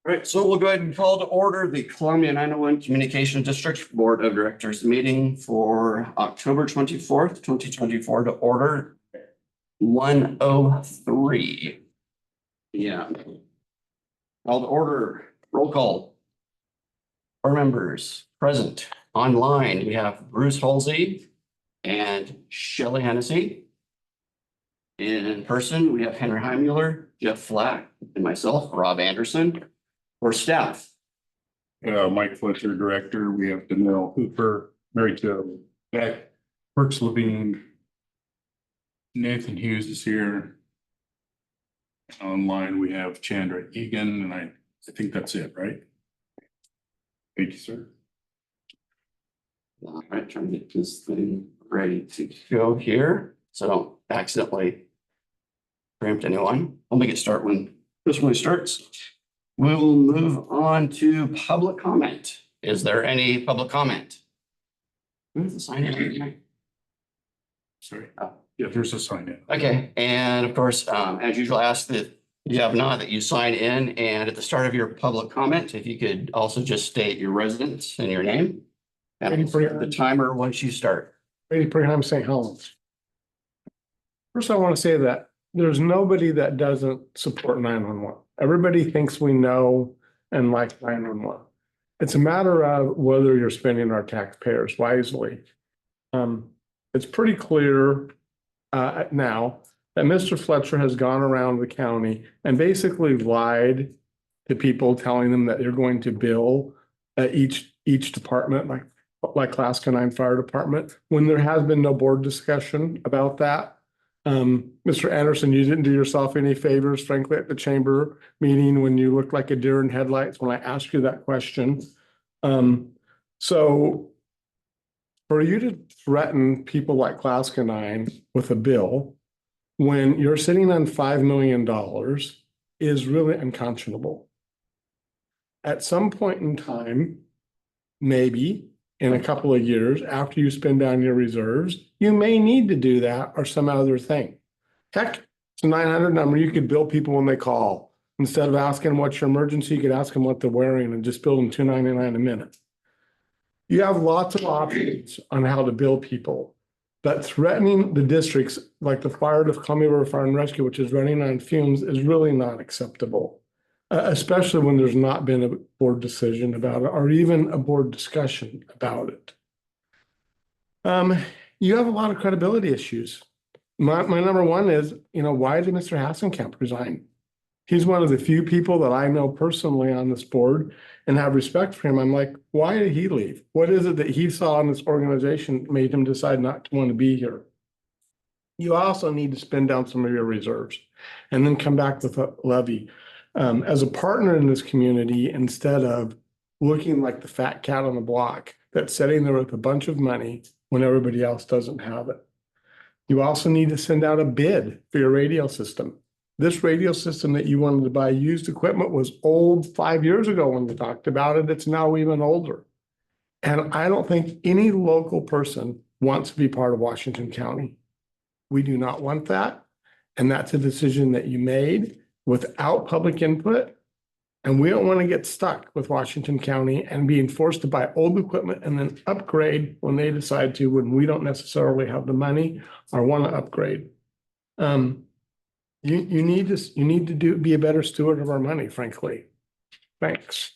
All right, so we'll go ahead and call to order the Columbia 901 Communication District Board of Directors meeting for October 24th, 2024 to order 1:03. Yeah. Call to order, roll call. Our members present online, we have Bruce Halsey and Shelley Hennessy. In person, we have Henry Heimmuller, Jeff Flack, and myself, Rob Anderson. For staff, Mike Fletcher, director. We have Danelle Hooper, Mary Jo Beck, Brooks Levine. Nathan Hughes is here. Online, we have Chandra Egan, and I think that's it, right? Thank you, sir. all right, trying to get this thing ready to go here, so I don't accidentally preempt anyone. I'll make it start when this one starts. We will move on to public comment. Is there any public comment? Who's the sign in? Sorry. Oh. Yeah, there's a sign in. Okay, and of course, as usual, ask that you have not, that you sign in, and at the start of your public comment, if you could also just state your residence and your name. And I'll start the timer once you start. Brady Preheim, St. Helens. First, I want to say that there's nobody that doesn't support 911. Everybody thinks we know and like 911. It's a matter of whether you're spending our taxpayers wisely. It's pretty clear now that Mr. Fletcher has gone around the county and basically lied to people, telling them that they're going to bill each department, like Class 9 Fire Department, when there has been no board discussion about that. Mr. Anderson, you didn't do yourself any favors, frankly, at the chamber meeting when you looked like a deer in headlights when I asked you that question. So for you to threaten people like Class 9 with a bill when you're sitting on $5 million is really unconscionable. At some point in time, maybe in a couple of years, after you spend down your reserves, you may need to do that or some other thing. Heck, it's a 900 number. You could bill people when they call. Instead of asking them what's your emergency, you could ask them what they're wearing and just bill them $2.99 a minute. You have lots of options on how to bill people, but threatening the districts like the Fire of Columbia River Fire and Rescue, which is running on fumes, is really not acceptable. Especially when there's not been a board decision about it or even a board discussion about it. You have a lot of credibility issues. My number one is, why did Mr. Hassenkamp resign? He's one of the few people that I know personally on this board and have respect for him. I'm like, why did he leave? What is it that he saw in this organization that made him decide not to want to be here? You also need to spend down some of your reserves and then come back with a levy. As a partner in this community, instead of looking like the fat cat on the block that's sitting there with a bunch of money when everybody else doesn't have it. You also need to send out a bid for your radio system. This radio system that you wanted to buy used equipment was old 5 years ago when we talked about it. It's now even older. And I don't think any local person wants to be part of Washington County. We do not want that. And that's a decision that you made without public input. And we don't want to get stuck with Washington County and being forced to buy old equipment and then upgrade when they decide to, when we don't necessarily have the money or want to upgrade. You need to be a better steward of our money, frankly. Thanks.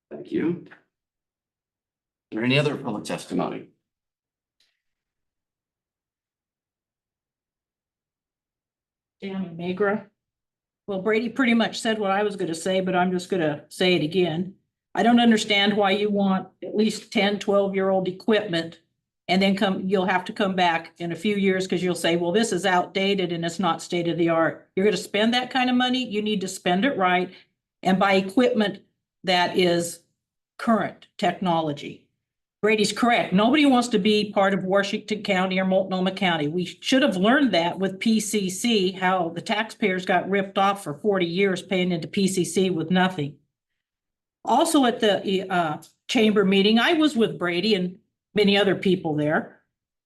Thank you. Is there any other public testimony? Danny Magra. Well, Brady pretty much said what I was going to say, but I'm just going to say it again. I don't understand why you want at least 10, 12-year-old equipment and then you'll have to come back in a few years because you'll say, well, this is outdated and it's not state of the art. You're going to spend that kind of money. You need to spend it right and buy equipment that is current technology. Brady's correct. Nobody wants to be part of Washington County or Multnomah County. We should have learned that with PCC, how the taxpayers got ripped off for 40 years paying into PCC with nothing. Also at the chamber meeting, I was with Brady and many other people there.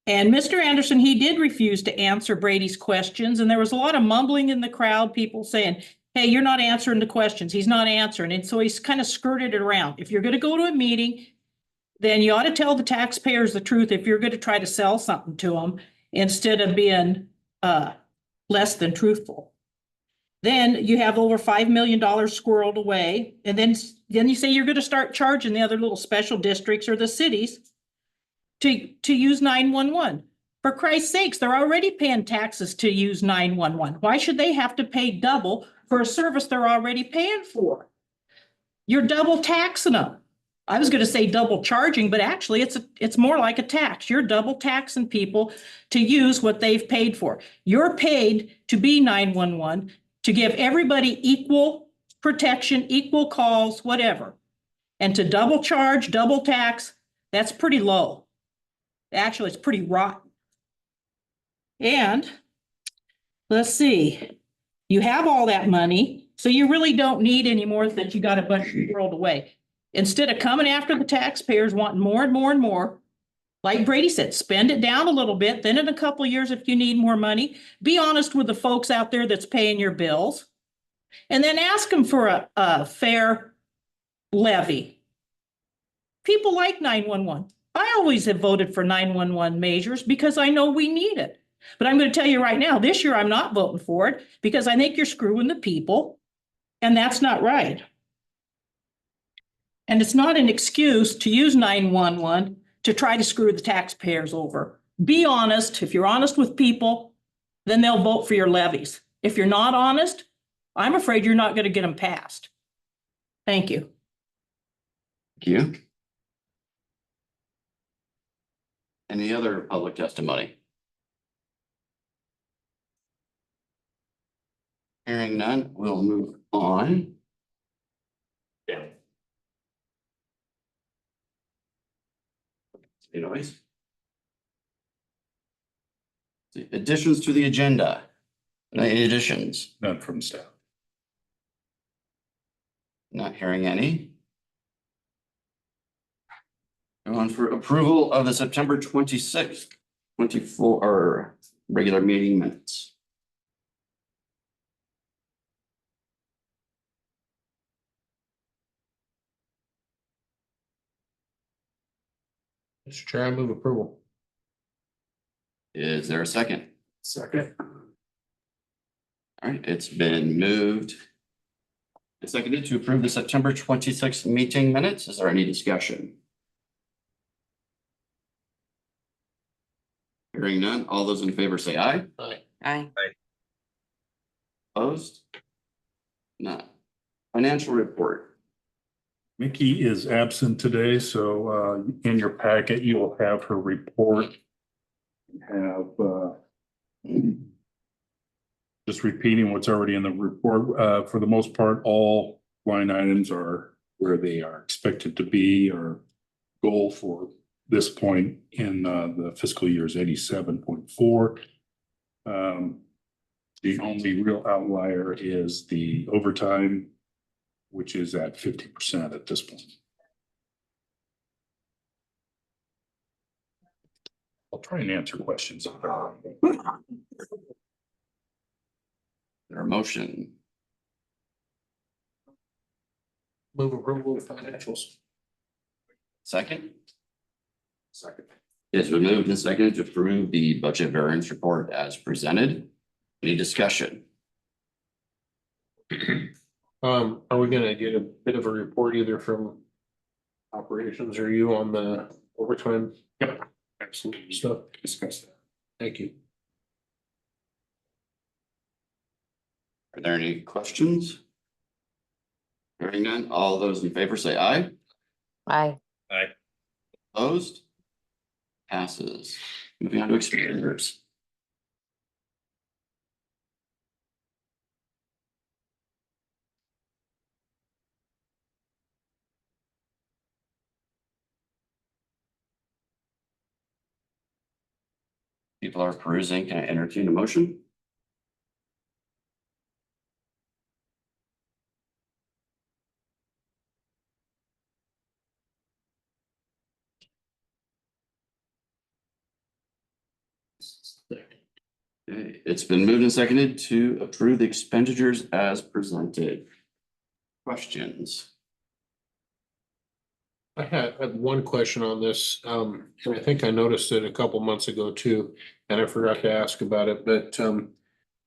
And Mr. Anderson, he did refuse to answer Brady's questions. And there was a lot of mumbling in the crowd, people saying, hey, you're not answering the questions. He's not answering. And so he's kind of skirted it around. If you're going to go to a meeting, then you ought to tell the taxpayers the truth if you're going to try to sell something to them instead of being less than truthful. Then you have over $5 million squirreled away. And then you say you're going to start charging the other little special districts or the cities to use 911. For Christ's sakes, they're already paying taxes to use 911. Why should they have to pay double for a service they're already paying for? You're double taxing them. I was going to say double charging, but actually it's more like a tax. You're double taxing people to use what they've paid for. You're paid to be 911, to give everybody equal protection, equal calls, whatever. And to double charge, double tax, that's pretty low. Actually, it's pretty rotten. And let's see, you have all that money, so you really don't need any more that you got a bunch rolled away. Instead of coming after the taxpayers wanting more and more and more, like Brady said, spend it down a little bit. Then in a couple of years, if you need more money, be honest with the folks out there that's paying your bills. And then ask them for a fair levy. People like 911. I always have voted for 911 measures because I know we need it. But I'm going to tell you right now, this year I'm not voting for it because I think you're screwing the people, and that's not right. And it's not an excuse to use 911 to try to screw the taxpayers over. Be honest. If you're honest with people, then they'll vote for your levies. If you're not honest, I'm afraid you're not going to get them passed. Thank you. Thank you. Any other public testimony? Hearing none, we'll move on. Yeah. Anyways. Additions to the agenda. Any additions? None from staff. Not hearing any. Go on for approval of the September 26th, 24 regular meeting minutes. Mr. Chair, I move approval. Is there a second? Second. All right, it's been moved and seconded to approve the September 26th meeting minutes. Is there any discussion? Hearing none, all those in favor say aye. Aye. Opposed? None. Financial report. Mickey is absent today, so in your packet, you will have her report. Have just repeating what's already in the report. For the most part, all line items are where they are expected to be, or goal for this point in the fiscal year is 87.4. The only real outlier is the overtime, which is at 50% at this point. I'll try and answer questions. There a motion. Move approval of financials. Second? Second. It's been moved and seconded to approve the budget variance report as presented. Any discussion? Are we gonna get a bit of a report either from operations or you on the overtime Yep, absolutely. stuff? Discuss that. Thank you. Are there any questions? Hearing none, all those in favor say aye. Aye. Opposed? Passes. Moving on to expenditures. People are perusing. Can I entertain a motion? Okay, it's been moved and seconded to approve the expenditures as presented. Questions? I had one question on this, and I think I noticed it a couple months ago too, and I forgot to ask about it, but,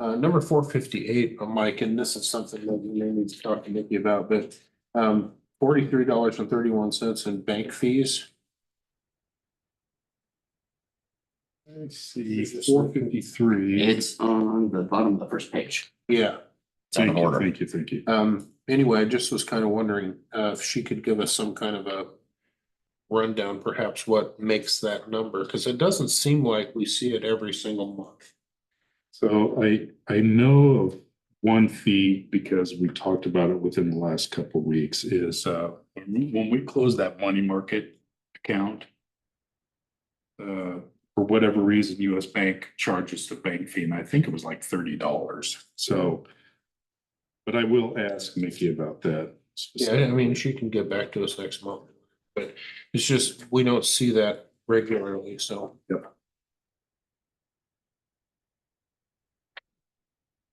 number 458, Mike, and this is something that you may need to talk to Nikki about, but, $43.31 in bank fees. Let's see, 453. It's on the bottom of the first page. Yeah. It's out of order. Thank you. Anyway, I just was kind of wondering, if she could give us some kind of a rundown, perhaps what makes that number, because it doesn't seem like we see it every single month. So I know of one fee, because we talked about it within the last couple of weeks, is when we close that money market account. For whatever reason, US Bank charges the bank fee, and I think it was like $30. So. But I will ask Nikki about that. Yeah, I mean, she can get back to us next month, but it's just, we don't see that regularly, so. Yep.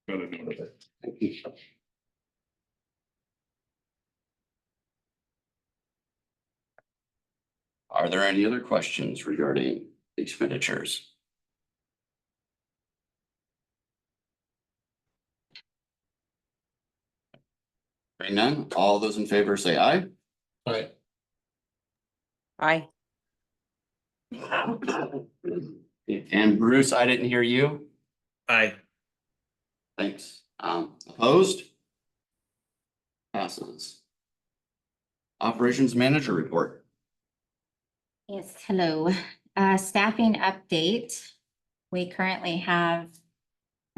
Got a note of it. Thank you. Are there any other questions regarding the expenditures? Hearing none, all those in favor say aye. Right. Aye. And Bruce, I didn't hear you. Aye. Thanks. Opposed? Passes. Operations Manager report. Yes, hello. Staffing update. We currently have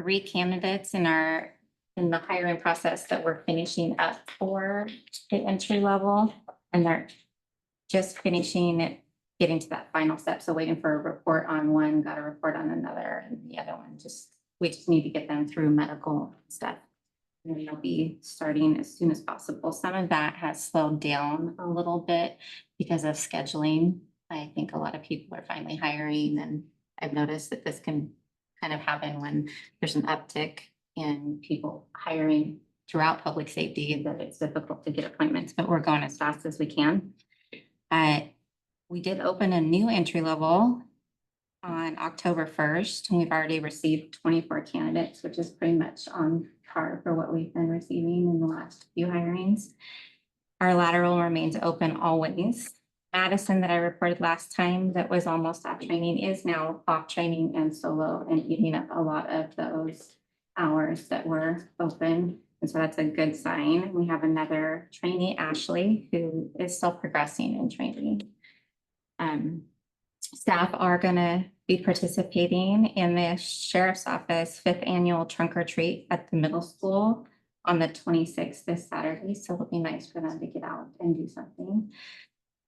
3 candidates in the hiring process that we're finishing up for the entry level. And they're just finishing it, getting to that final step. So waiting for a report on one, got a report on another, and the other one we just need to get them through medical stuff. And then they'll be starting as soon as possible. Some of that has slowed down a little bit because of scheduling. I think a lot of people are finally hiring, and I've noticed that this can kind of happen when there's an uptick in people hiring throughout public safety, that it's difficult to get appointments, but we're going as fast as we can. We did open a new entry level on October 1st, and we've already received 24 candidates, which is pretty much on par for what we've been receiving in the last few hirings. Our lateral remains open always. Madison, that I reported last time, that was almost off training, is now off training and solo and eating up a lot of those hours that were open. And so that's a good sign. We have another trainee, Ashley, who is still progressing in training. Staff are gonna be participating in the sheriff's office 5th annual trunk or treat at the middle school on the 26th this Saturday. So it'll be nice for them to get out and do something.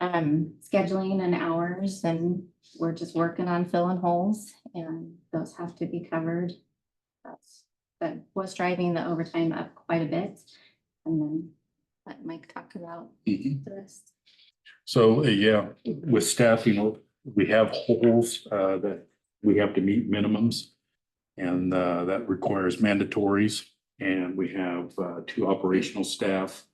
Scheduling and hours, and we're just working on filling holes, and those have to be covered. That was driving the overtime up quite a bit. And then let Mike talk about the rest. So, yeah, with staffing, we have holes that we have to meet minimums. And that requires mandatories. And we have 2 operational staff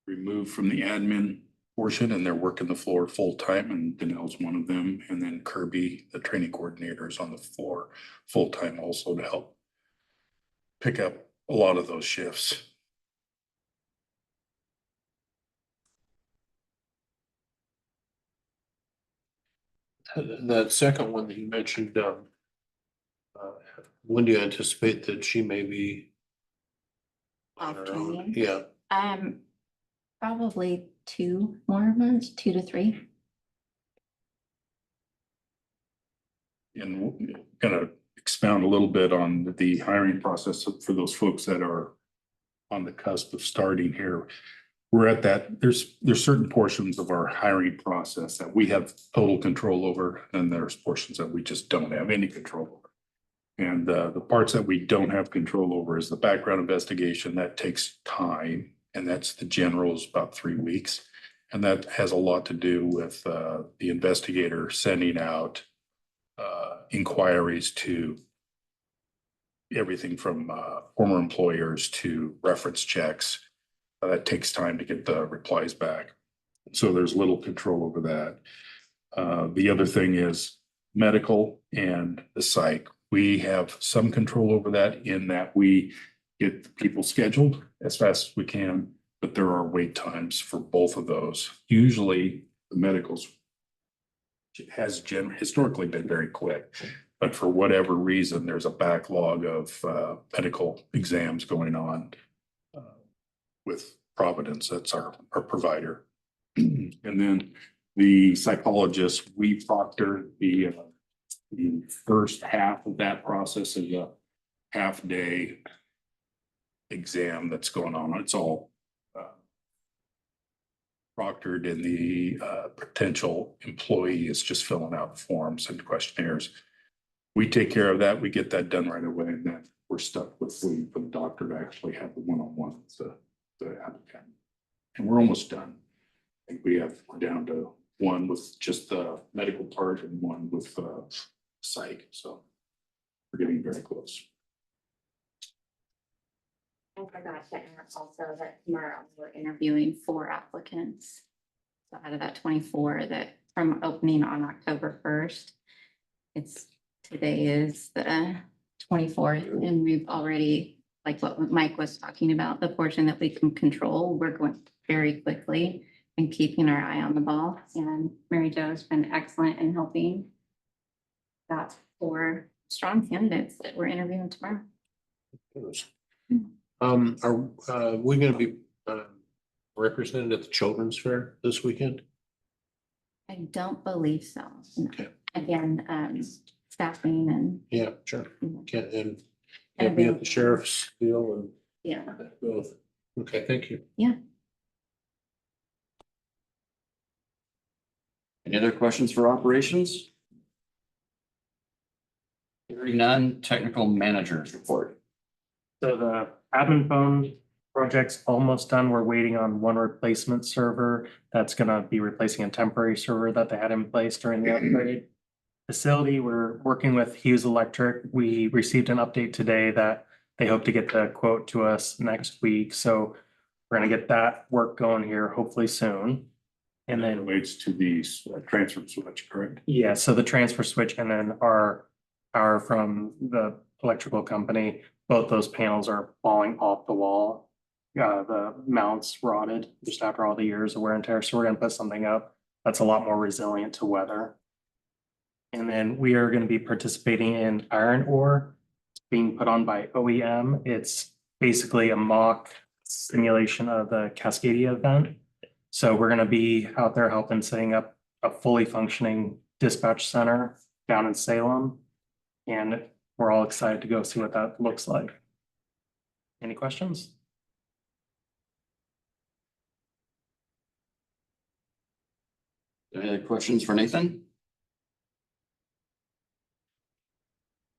removed from the admin portion, and they're working the floor full time, and Danelle's one of them. And then Kirby, the training coordinator, is on the floor full time also to help pick up a lot of those shifts. That second one that you mentioned, when do you anticipate that she may be on Off her own? training? Yeah, Probably 2 more months, 2 to 3. And we're gonna expound a little bit on the hiring process for those folks that are on the cusp of starting here. We're at that, there's certain portions of our hiring process that we have total control over, and there's portions that we just don't have any control over. And the parts that we don't have control over is the background investigation. That takes time, and that's the general is about 3 weeks. And that has a lot to do with the investigator sending out inquiries to everything from former employers to reference checks. That takes time to get the replies back. So there's little control over that. The other thing is medical and the psych. We have some control over that in that we get people scheduled as fast as we can, but there are wait times for both of those. Usually the medicals has historically been very quick, but for whatever reason, there's a backlog of medical exams going on with Providence. That's our provider. And then the psychologist, we proctor the first half of that process is a half-day exam that's going on. It's all proctored, and the potential employee is just filling out forms and questionnaires. We take care of that. We get that done right away, and then we're stuck with waiting for the doctor to actually have the one-on-one with the applicant. And we're almost done. I think we're down to one with just the medical part and one with psych. So we're getting very close. I forgot to add also that tomorrow we're interviewing 4 applicants. So out of that 24 that from opening on October 1st, today is the 24th, and we've already, like what Mike was talking about, the portion that we can control, we're going very quickly and keeping our eye on the ball. And Mary Jo has been excellent in helping. Got 4 strong candidates that we're interviewing tomorrow. Are we gonna be represented at the Children's Fair this weekend? I don't believe so. No. Okay. Again, staffing and, Yeah, sure. And can't be at the sheriff's deal and yeah. both. Okay, thank you. Any other questions for operations? Hearing none, technical managers report. So the admin phone project's almost done. We're waiting on one replacement server that's gonna be replacing a temporary server that they had in place during the upgrade. Facility, we're working with Hughes Electric. We received an update today that they hope to get the quote to us next week. So we're gonna get that work going here hopefully soon. And That then, relates to these transfer switch, correct? yeah, so the transfer switch and then our power from the electrical company, both those panels are falling off the wall. The mounts rotted just after all the years of wear and tear. So we're gonna put something up that's a lot more resilient to weather. And then we are gonna be participating in iron ore being put on by OEM. It's basically a mock simulation of the Cascadia event. So we're gonna be out there helping setting up a fully functioning dispatch center down in Salem. And we're all excited to go see what that looks like. Any questions? Any other questions for Nathan?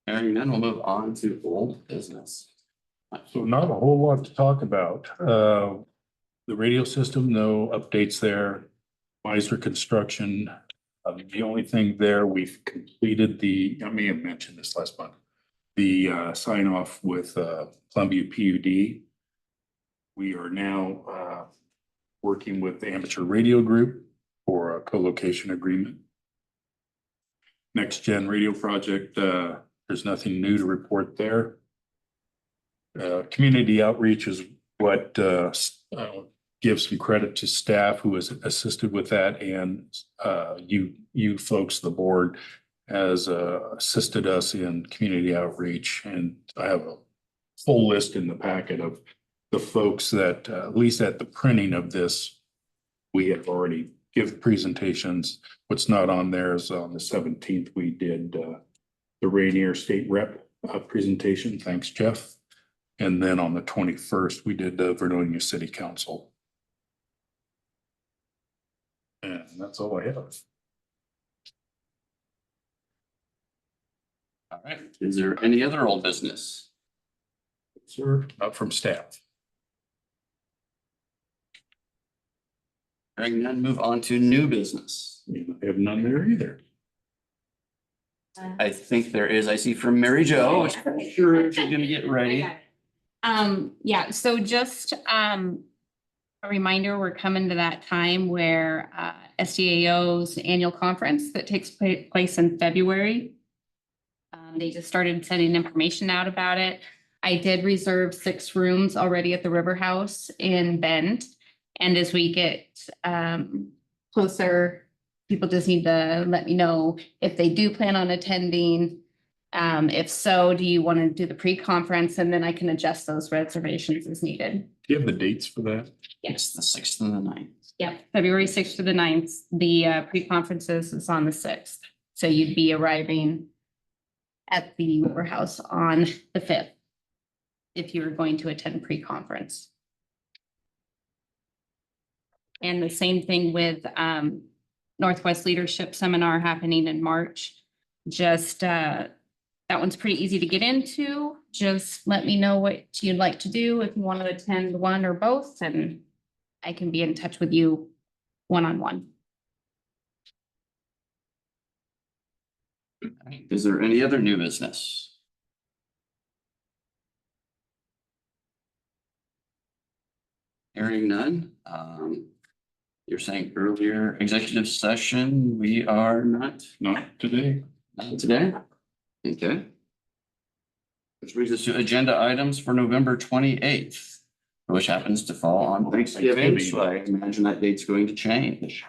Hearing none, we'll move on to old business. So not a whole lot to talk about. The radio system, no updates there. Meister Construction, the only thing there, we've completed I may have mentioned this last month. The sign off with Columbia PUD. We are now working with the Amateur Radio Group for a co-location agreement. Next Gen Radio Project, there's nothing new to report there. Community outreach is what gives some credit to staff who has assisted with that, and you folks, the board, has assisted us in community outreach. And I have a full list in the packet of the folks that, at least at the printing of this, we have already give presentations. What's not on there is on the 17th, we did the Rainier State Rep presentation. Thanks, Jeff. And then on the 21st, we did the Vernonia City Council. And that's all I have. All right, is there any other old business? Sir, not from staff. Hearing none, move on to new business. I have none there either. I think there is. I see from Mary Jo. which I'm Sure, she's gonna get ready. Yeah, so just, a reminder, we're coming to that time where, SDAO's annual conference that takes place in February. They just started sending information out about it. I did reserve 6 rooms already at the River House in Bend. And as we get, closer, people just need to let me know if they do plan on attending. If so, do you want to do the pre-conference, and then I can adjust those reservations as needed? Do you have the dates for that? It's the 6th and the 9th. Yep, February 6th to the 9th. The pre-conferences is on the 6th. So you'd be arriving at the River House on the 5th if you were going to attend pre-conference. And the same thing with Northwest Leadership Seminar happening in March. Just that one's pretty easy to get into. Just let me know what you'd like to do, if you want to attend one or both, and I can be in touch with you one-on-one. Is there any other new business? Hearing none, you're saying earlier executive session, we are not Not today. today? Okay. Which brings us to agenda items for November 28th, which happens to fall on Thanksgiving, so I imagine that date's going to change.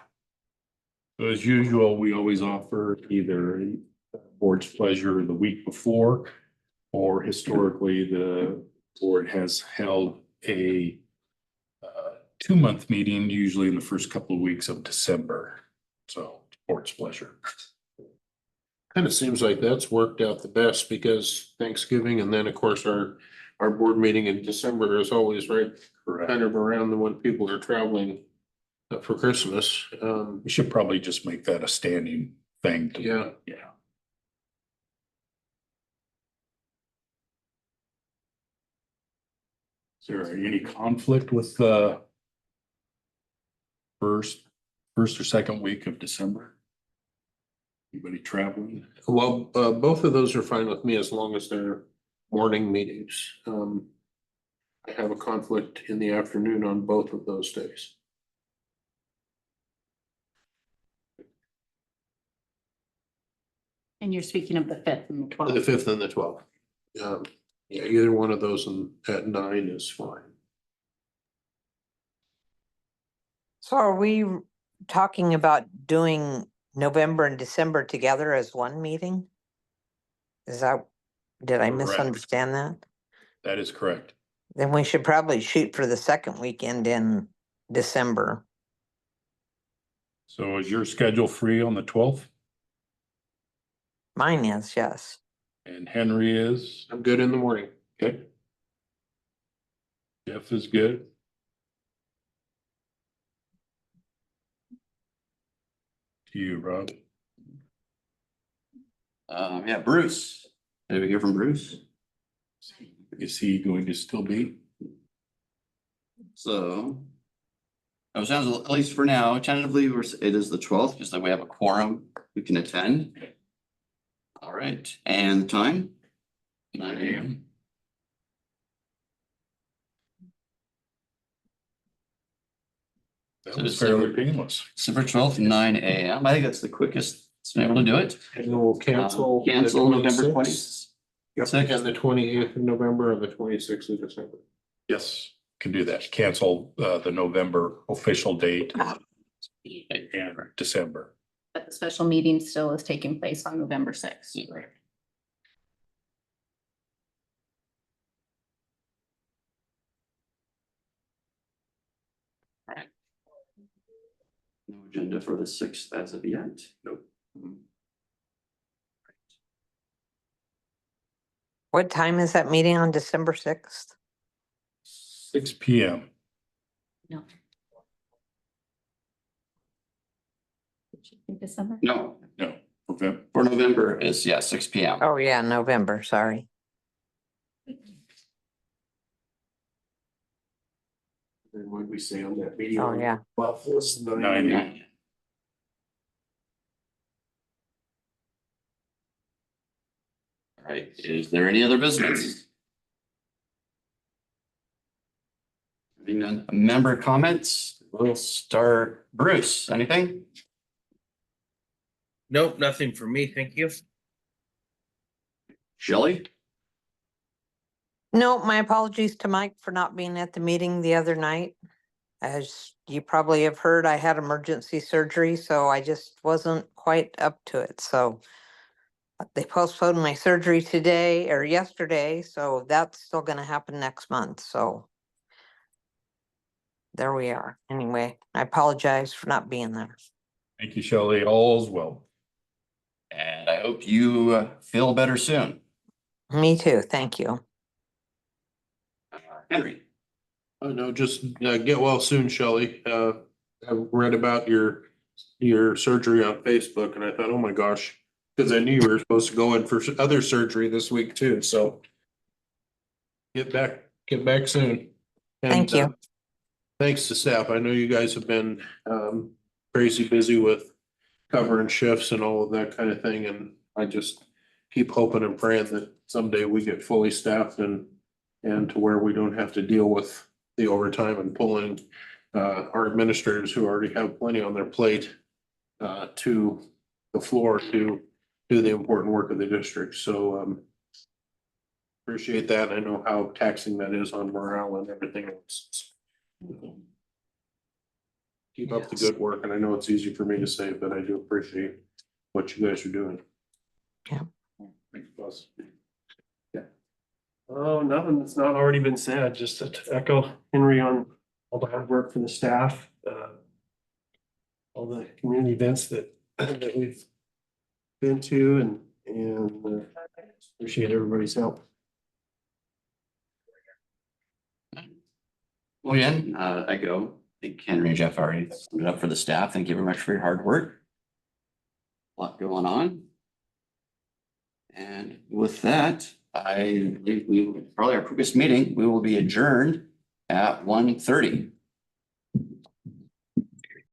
So as usual, we always offer either a board's pleasure the week before, or historically, the board has held a 2-month meeting, usually in the first couple of weeks of December. So board's pleasure. Kind of seems like that's worked out the best because Thanksgiving and then, of course, our board meeting in December is always right kind of around the when people are traveling for Christmas. We should probably just make that a standing thing. Yeah. Yeah. Is there any conflict with the first or second week of December? Anybody traveling? Well, both of those are fine with me as long as they're morning meetings. I have a conflict in the afternoon on both of those days. And you're speaking of the 5th and the The 12th. 5th and the 12th. Yeah, either one of those at 9 is fine. So are we talking about doing November and December together as one meeting? Is that, did I Correct. misunderstand that? That is correct. Then we should probably shoot for the second weekend in December. So is your schedule free on the 12th? Mine is, yes. And Henry is? I'm good in the morning. Okay. Jeff is good. To you, Rob. Yeah, Bruce. Did we hear from Bruce? Is he going to still be? So. It sounds, at least for now, tentatively, it is the 12th, just that we have a quorum who can attend. All right, and the time? 9 a.m. That So was December- fairly painless. December 12th, 9 a.m. I think that's the quickest it's been able to do it. And then we'll cancel. the Cancel November 26th. 26th. And the 28th of November and the 26th of December. Yes, can do that. Cancel the November official date and December. But the special meeting still is taking place on November 6th. Right. No agenda for the 6th as of yet. Nope. What time is that meeting on December 6th? 6 p.m. No. December? No, No, November. for November is, 6 p.m. Oh, yeah, November, sorry. And what did we say on that meeting? Oh, yeah. Well, it's 9 9 a.m. right, is there any other business? Being none, member comments, we'll start. Bruce, anything? Nope, nothing for me, thank you. Shelley? No, my apologies to Mike for not being at the meeting the other night. As you probably have heard, I had emergency surgery, so I just wasn't quite up to it, so. They postponed my surgery today or yesterday, so that's still gonna happen next month, so. There we are. Anyway, I apologize for not being there. Thank you, Shelley. All's well. And I hope you feel better soon. Me too, thank you. Henry? Oh, no, just get well soon, Shelley. I read about your surgery on Facebook and I thought, oh my gosh, because I knew you were supposed to go in for other surgery this week too, so. Get back soon. Thank And, you. Thanks to staff. I know you guys have been crazy busy with covering shifts and all of that kind of thing, and I just keep hoping and praying that someday we get fully staffed and to where we don't have to deal with the overtime and pulling our administrators who already have plenty on their plate to the floor to do the important work of the district. So appreciate that. I know how taxing that is on morale and everything else. Keep up the Yes. good work, and I know it's easy for me to say, but I do appreciate what you guys are doing. Yeah. Thanks, boss. Oh, nothing that's not already been said, just to echo Henry on all the hard work for the staff, all the community events that we've been to and appreciate everybody's help. Well, again, echo, I think Henry and Jeff already summed it up for the staff. Thank you very much for your hard work. A lot going on. And with that, I believe we, probably our previous meeting, we will be adjourned at 1:30.